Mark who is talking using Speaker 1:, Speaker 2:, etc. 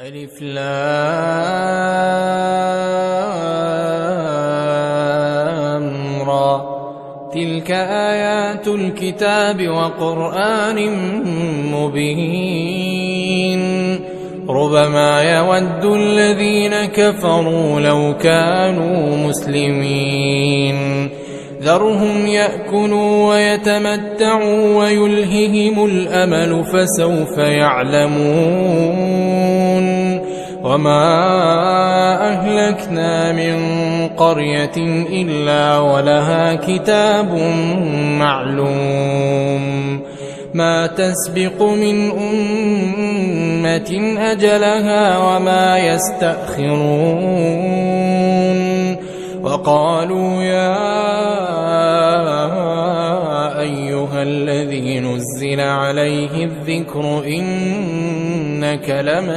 Speaker 1: ألف لام را تلك آيات الكتاب وقرآن مبين ربما يود الذين كفروا لو كانوا مسلمين ذرهم يأكلوا ويتمتعوا ويلههم الأمل فسوف يعلمون وما أهلكنا من قرية إلا ولها كتاب معلوم ما تسبق من أمة أجلها وما يستأخرون وقالوا يا أيها الذي نزل عليه الذكر إنك لمجنون